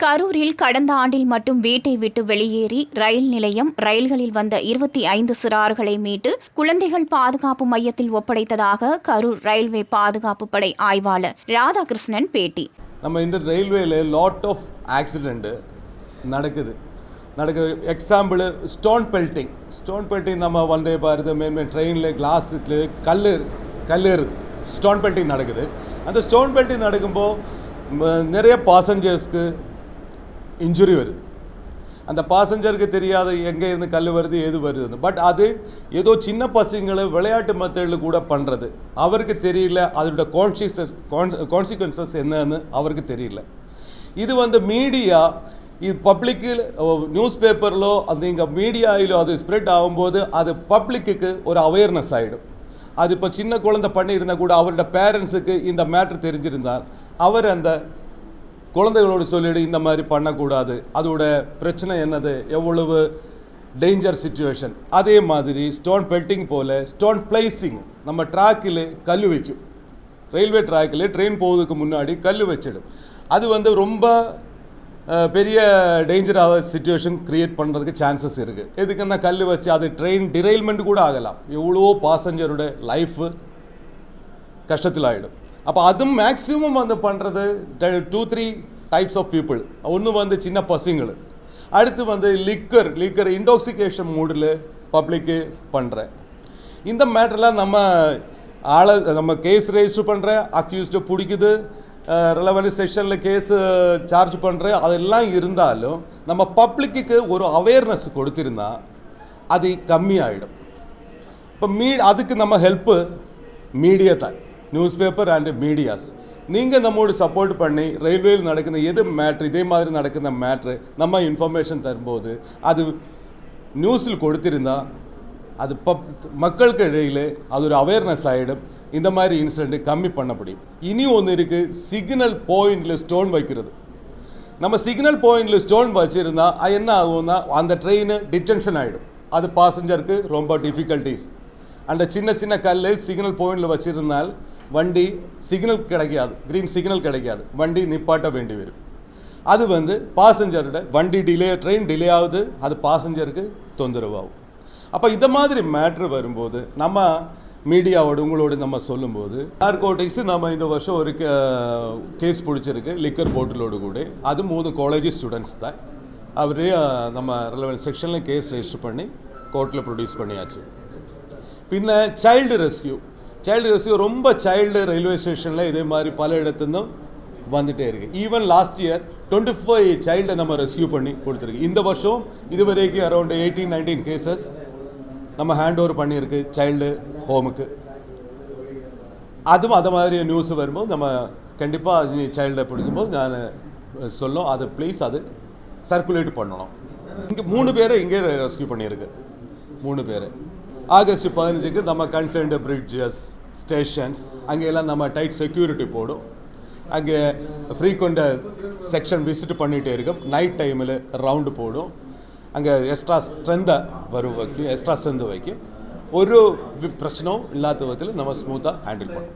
கரூரில் கடந்த ஆண்டில் மட்டும் வீட்டை விட்டு வெளியேறி ரயில் நிலையம் ரயில்களில் வந்த 25 சிறார்களை மீட்டு குழந்தைகள் பாதுகாப்பு மையத்தில் ஒப்படைத்ததாக கரூர் ரயில்வே பாதுகாப்பு படை ஆய்வாளர் ராதாகிருஷ்ணன் பேட்டி. நம்ம இந்த ரயில்வேல லாட் ஆஃப் ஆக்சிடென்ட் நடக்குது. எக்ஸாம்பிள் ஸ்டோன் பெல்ட்டிங் நம்ம வந்தே பாரத மேன்மே ட்ரெயினில் கிளாஸுக்கு கல் ஸ்டோன் பெல்ட்டிங் நடக்குது. அந்த ஸ்டோன் பெல்ட்டிங் நடக்கும்போது நிறைய பாசஞ்சர்ஸ்க்கு இன்ஜுரி வருது. அந்த பாசஞ்சருக்கு தெரியாத எங்கே இருந்து கல் வருது எது வருதுன்னு. பட் அது ஏதோ சின்ன பசங்களை விளையாட்டு மெத்தடில் கூட பண்ணுறது. அவருக்கு தெரியல அதோட கான்சிக்வன்சஸ் என்னன்னு அவருக்கு தெரியல. இது மீடியா இது பப்ளிக்கில் நியூஸ் பேப்பரிலோ அது இங்கே மீடியாவிலோ அது ஸ்ப்ரெட் ஆகும்போது அது பப்ளிக்கு ஒரு அவேர்னஸ் ஆகிடும். அது இப்போ சின்ன குழந்தை பண்ணியிருந்தால் கூட அவரோட பேரண்ட்ஸுக்கு இந்த மேட்ரு தெரிஞ்சிருந்தால் அவர் அந்த குழந்தைகளோடு சொல்லிவிடு இந்த மாதிரி பண்ணக்கூடாது, அதோட பிரச்சனை என்னது, எவ்வளவு டேஞ்சர் சிச்சுவேஷன். அதே மாதிரி ஸ்டோன் பெல்ட்டிங் போல் ஸ்டோன் பிளேசிங் நம்ம ட்ராக்கில் கல் வைக்கும். ரயில்வே ட்ராக்கில் ட்ரெயின் போவதுக்கு முன்னாடி கல் வச்சிடும். அது ரொம்ப பெரிய டேஞ்சராக சிச்சுவேஷன் க்ரியேட் பண்ணுறதுக்கு சான்சஸ் இருக்குது. எதுக்குன்னா கல் வச்சு அது ட்ரெயின் டிரெயில்மெண்ட் கூட ஆகலாம். எவ்வளோ பாசஞ்சரோட லைஃபு கஷ்டத்தில் ஆகிடும். அப்போ அதுவும் மேக்ஸிமம் பண்ணுறது 2-3 டைப்ஸ் ஆஃப் பீப்புள். ஒன்று சின்ன பசங்கள், அடுத்து லிக்கர் இன்டாக்சிகேஷன் மூடில் பப்ளிக்கு பண்ணுறேன். இந்த மேட்டர்லாம் நம்ம கேஸ் ரெஜிஸ்டர் பண்ணுற, அக்யூஸ்டு பிடிக்குது, ரெலவெண்ட் செக்ஷனில் கேஸ் சார்ஜ் பண்ணுற, அதெல்லாம் இருந்தாலும் நம்ம பப்ளிக்கு ஒரு அவேர்னஸ் கொடுத்திருந்தா அது கம்மியாகிடும். இப்போ அதுக்கு நம்ம ஹெல்ப்பு மீடியா தான், நியூஸ் பேப்பர் அண்ட் மீடியாஸ். நீங்கள் நம்மோடு சப்போர்ட் பண்ணி ரயில்வேயில் நடക്കുന്ന எது மேட்ரு இதே மாதிரி நடക്കുന്ന மேட்ரு நம்ம இன்ஃபர்மேஷன் தரும்போது அது நியூஸில் கொடுத்திருந்தால் அது மக்களுக்கு இடையில் அது ஒரு அவேர்னஸ் ஆகிடும். இந்த மாதிரி இன்சிடென்ட் கம்மி பண்ண முடியும். இனி ஒன்று இருக்குது, சிக்னல் பாயிண்டில் ஸ்டோன் வைக்கிறது. நம்ம சிக்னல் பாயிண்டில் ஸ்டோன் வச்சுருந்தா என்ன ஆகும்னா அந்த ட்ரெயின் டிடென்ஷன் ஆகிடும். அது பாசஞ்சருக்கு ரொம்ப டிஃபிகல்ட்டிஸ். அந்த சின்ன கல் சிக்னல் பாயிண்டில் வச்சுருந்தால் வண்டி சிக்னல் கிடைக்காது, க்ரீன் சிக்னல் கிடைக்காது, வண்டி நிப்பாட்ட வேண்டி வரும். அது பாசஞ்சரோட வண்டி ட்ரெயின் டிலே ஆகுது, அது பாசஞ்சருக்கு தொந்தரவாகும். அப்போ இந்த மாதிரி மேட்ரு வரும்போது நம்ம மீடியாவோடு உங்களோடு நம்ம சொல்லும்போது நார்கோட்டிக்ஸ் நம்ம இந்த வருஷம் ஒரு கேஸ் பிடிச்சிருக்கு லிக்கர் போட்டிலோடு கூட. அது 3 காலேஜ் ஸ்டூடெண்ட்ஸ் தான். அவரே நம்ம ரெலவெண்ட் செக்ஷனில் கேஸ் ரெஜிஸ்டர் பண்ணி கோர்ட்டில் ப்ரொடியூஸ் பண்ணியாச்சு. பின்ன சைல்டு ரெஸ்கியூ ரொம்ப சைல்டு ரயில்வே ஸ்டேஷனில் இதே மாதிரி பல இடத்துலேருந்தும் வந்துகிட்டே இருக்குது. ஈவன் லாஸ்ட் இயர் 25 சைல்டை நம்ம ரெஸ்கியூ பண்ணி கொடுத்துருக்கு. இந்த வருஷம் இதுவரைக்கும் அரௌண்ட் 18-19 கேசஸ் நம்ம ஹேண்ட் ஓவர் பண்ணியிருக்கு சைல்டு ஹோமுக்கு. அதுவும் அது மாதிரி நியூஸ் வரும்போது நம்ம கண்டிப்பாக சைல்டை பிடிக்கும்போது நான் சொல்லும் அது ப்ளீஸ் அது சர்க்குலேட் பண்ணணும். இங்கே 3 பேரை இங்கே ரெஸ்கியூ பண்ணியிருக்கு. 3 பேர் ஆகஸ்ட் 15க்கு நம்ம கன்சர்ன்டு பிரிட்ஜஸ் ஸ்டேஷன்ஸ் அங்கெல்லாம் நம்ம டைட் செக்யூரிட்டி போடும். அங்கே ஃப்ரீக்வெண்ட் செக்ஷன் விசிட் பண்ணிகிட்டே இருக்கும். நைட் டைமில் ரவுண்டு போடும். அங்கே எக்ஸ்ட்ரா ஸ்ட்ரென்த்து வைக்கும். ஒரு பிரச்சனையும் இல்லாத விதத்தில் நம்ம ஸ்மூத்தாக ஹேண்டில் பண்ணோம்.